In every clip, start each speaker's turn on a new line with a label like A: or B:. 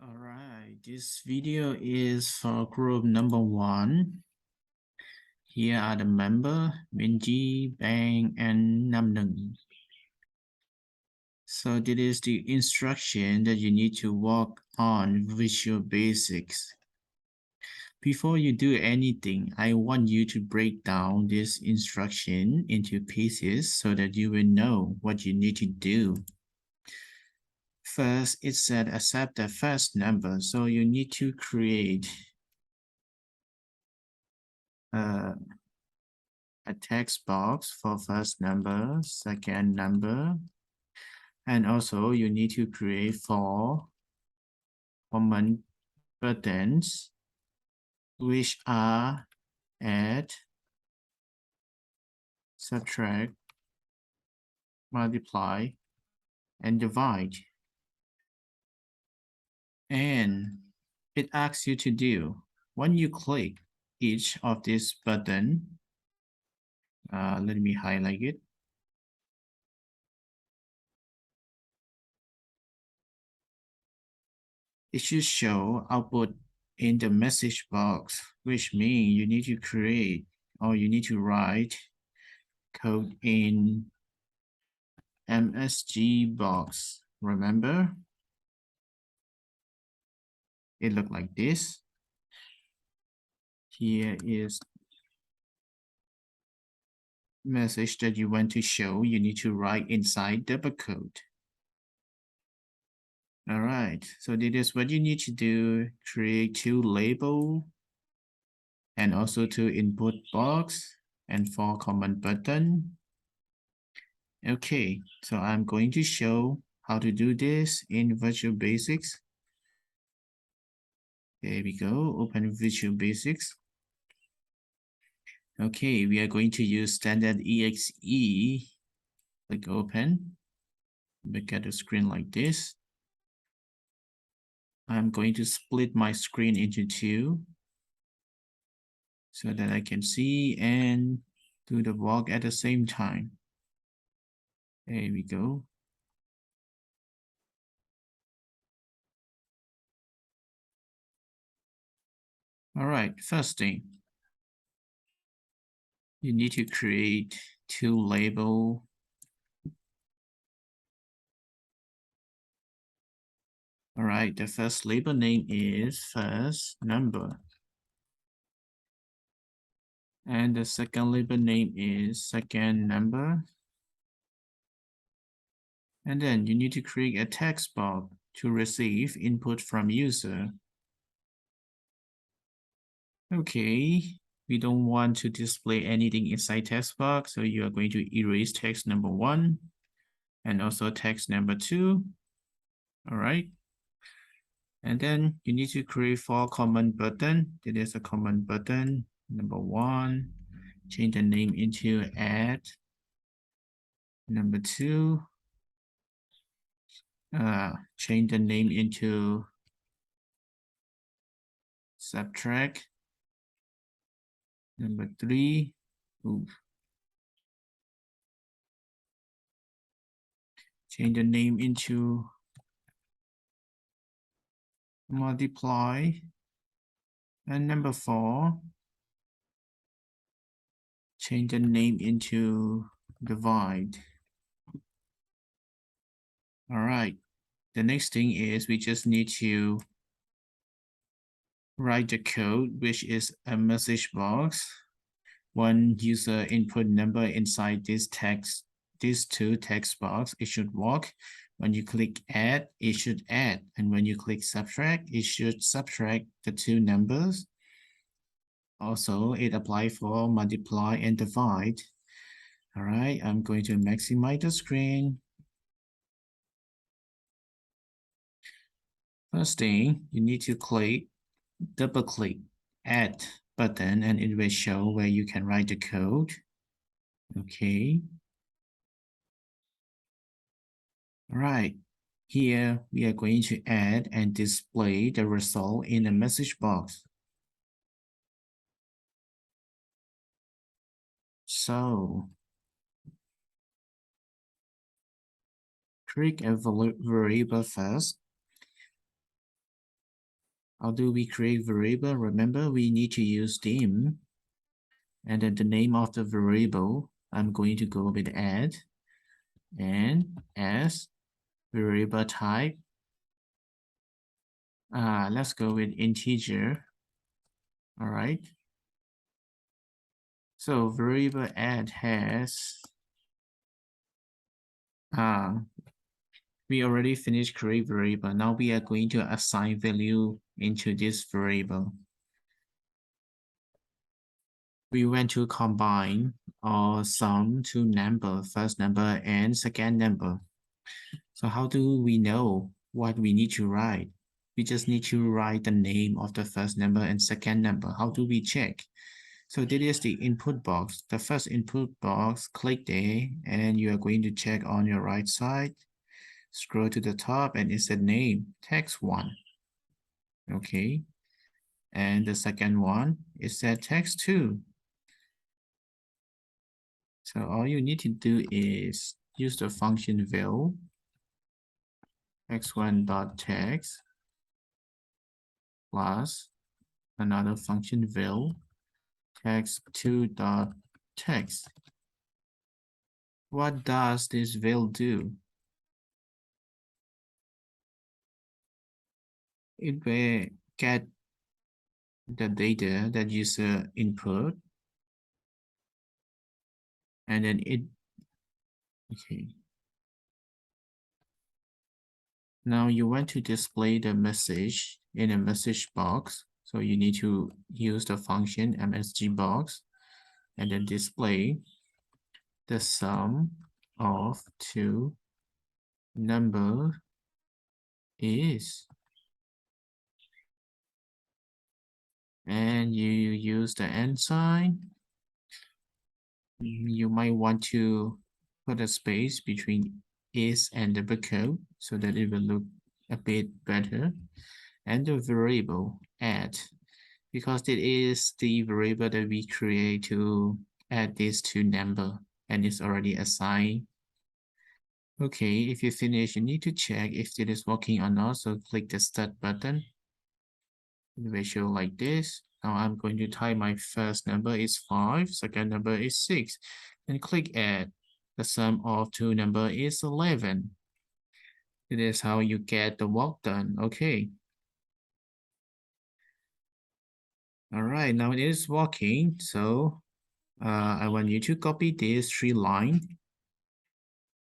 A: All right, this video is for group number 1. Here are the member, Minji, Bang, and Namnung. So this is the instruction that you need to work on Visual Basics. Before you do anything, I want you to break down this instruction into pieces so that you will know what you need to do. First, it said accept the first number, so you need to create a text box for first number, second number, and also you need to create 4 common buttons, which are add, subtract, multiply, and divide. And it asks you to do, when you click each of these button, let me highlight it. It should show output in the message box, which means you need to create or you need to write code in MSG box. Remember? It looked like this. Here is message that you want to show. You need to write inside double code. All right, so this is what you need to do. Create 2 label and also 2 input box and 4 command button. Okay, so I'm going to show how to do this in Visual Basics. There we go, open Visual Basics. Okay, we are going to use standard exe. Click open. Look at the screen like this. I'm going to split my screen into 2 so that I can see and do the work at the same time. There we go. All right, first thing, you need to create 2 label. All right, the first label name is first number. And the second label name is second number. And then you need to create a text box to receive input from user. Okay, we don't want to display anything inside text box, so you are going to erase text number 1 and also text number 2. All right. And then you need to create 4 command button. It is a command button. Number 1, change the name into add. Number 2, change the name into subtract. Number 3, change the name into multiply. And number 4, change the name into divide. All right. The next thing is we just need to write the code, which is a message box. One user input number inside this text, these 2 text box, it should work. When you click add, it should add. And when you click subtract, it should subtract the 2 numbers. Also, it applies for multiply and divide. All right, I'm going to maximize the screen. First thing, you need to double click add button and it will show where you can write the code. Okay. All right. Here we are going to add and display the result in a message box. So create a variable first. How do we create variable? Remember, we need to use dim. And then the name of the variable, I'm going to go with add and as variable type. Let's go with integer. All right. So variable add has we already finished create variable. Now we are going to assign value into this variable. We want to combine or sum two number, first number and second number. So how do we know what we need to write? We just need to write the name of the first number and second number. How do we check? So this is the input box. The first input box, click there, and you are going to check on your right side. Scroll to the top and it said name, text 1. Okay. And the second one is that text 2. So all you need to do is use the function val x1.text plus another function val text2.text. What does this val do? It will get the data that user input, and then okay. Now you want to display the message in a message box. So you need to use the function msg box and then display the sum of two number is, and you use the and sign. You might want to put a space between is and the code so that it will look a bit better. And the variable add, because it is the variable that we create to add these two number and it's already assigned. Okay, if you finish, you need to check if it is working or not. So click the start button. It will show like this. Now I'm going to type my first number is 5, second number is 6, and click add. The sum of two number is 11. It is how you get the work done. Okay. All right, now it is working. So I want you to copy this 3 line.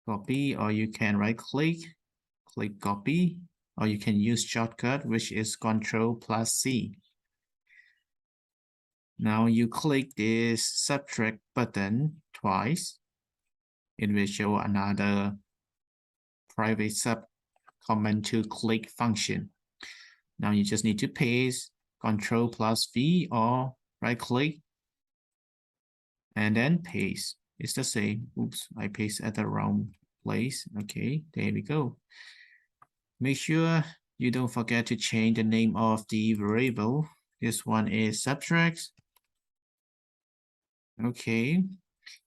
A: Copy, or you can right click, click copy, or you can use shortcut, which is Ctrl+C. Now you click this subtract button twice. It will show another private sub command to click function. Now you just need to paste Ctrl+V or right click and then paste. It's the same. Oops, I paste at the wrong place. Okay, there we go. Make sure you don't forget to change the name of the variable. This one is subtract. Okay,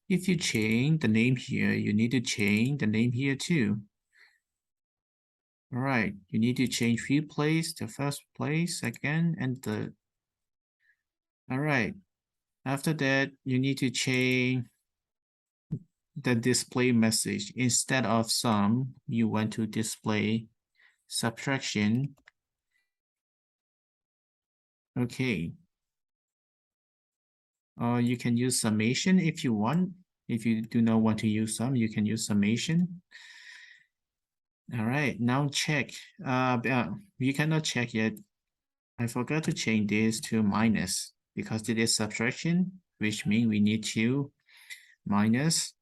A: if you change the name here, you need to change the name here too. All right, you need to change few place, the first place, second, and third. All right, after that, you need to change the display message. Instead of sum, you want to display subtraction. Okay. Or you can use summation if you want. If you do not want to use sum, you can use summation. All right, now check. You cannot check yet. I forgot to change this to minus because it is subtraction, which means we need to minus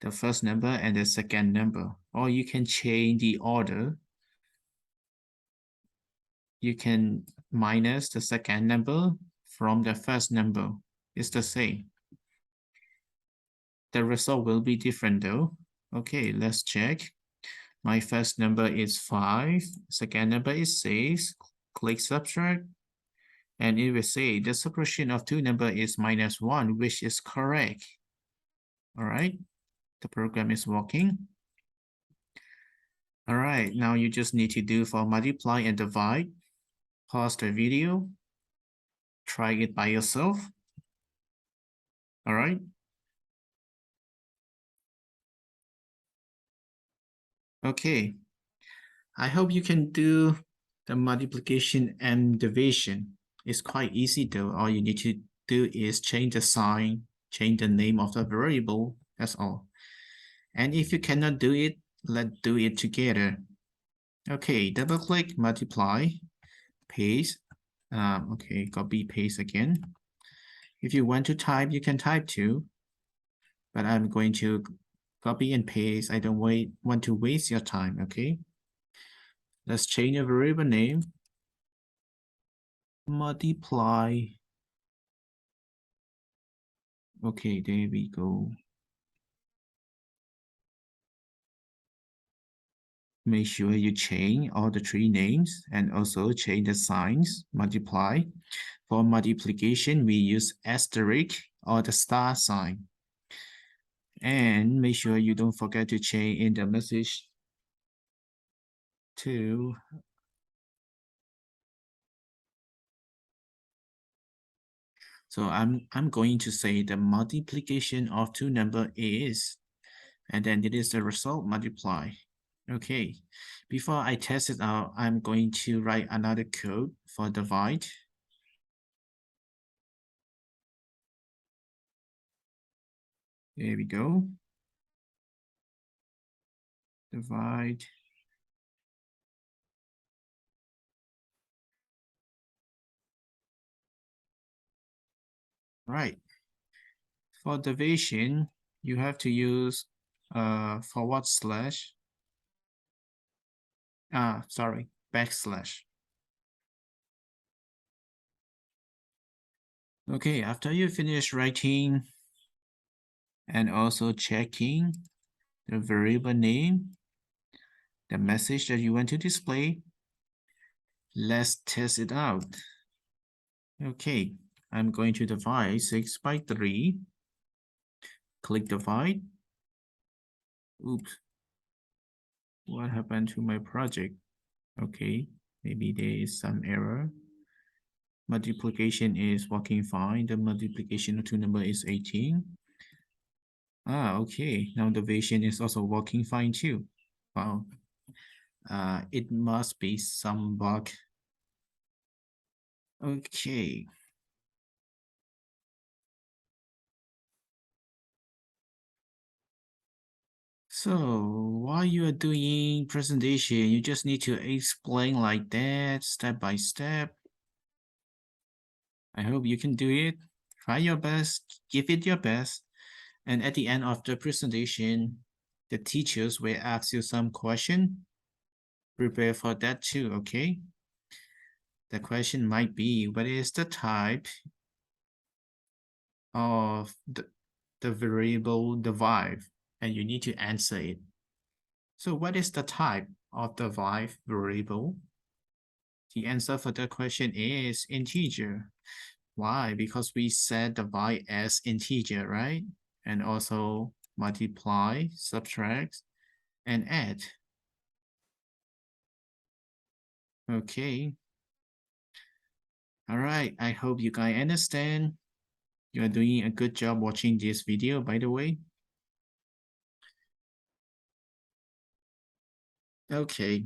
A: the first number and the second number. Or you can change the order. You can minus the second number from the first number. It's the same. The result will be different though. Okay, let's check. My first number is 5, second number is 6, click subtract, and it will say the subtraction of two numbers is -1, which is correct. All right, the program is working. All right, now you just need to do for multiply and divide. pause the video, try it by yourself. All right. Okay. I hope you can do the multiplication and division. It's quite easy though. All you need to do is change the sign, change the name of the variable. That's all. And if you cannot do it, let's do it together. Okay, double click, multiply, paste. Okay, copy, paste again. If you want to type, you can type too. But I'm going to copy and paste. I don't want to waste your time, okay? Let's change the variable name. Multiply. Okay, there we go. Make sure you change all the three names and also change the signs, multiply. For multiplication, we use asterisk or the star sign. And make sure you don't forget to change in the message to so I'm going to say the multiplication of two number is, and then it is the result multiply. Okay, before I test it out, I'm going to write another code for divide. There we go. Divide. Right. For division, you have to use forward slash. Sorry, backslash. Okay, after you finish writing and also checking the variable name, the message that you want to display, let's test it out. Okay, I'm going to divide 6 by 3. Click divide. Oops. What happened to my project? Okay, maybe there is some error. Multiplication is working fine. The multiplication of two numbers is 18. Okay. Now the division is also working fine too. Wow. It must be some bug. Okay. So while you are doing presentation, you just need to explain like that, step by step. I hope you can do it. Try your best, give it your best. And at the end of the presentation, the teachers will ask you some question. Prepare for that too, okay? The question might be, what is the type of the variable divide? And you need to answer it. So what is the type of the divide variable? The answer for the question is integer. Why? Because we set divide as integer, right? And also multiply, subtract, and add. Okay. All right. I hope you guys understand. You are doing a good job watching this video, by the way. Okay.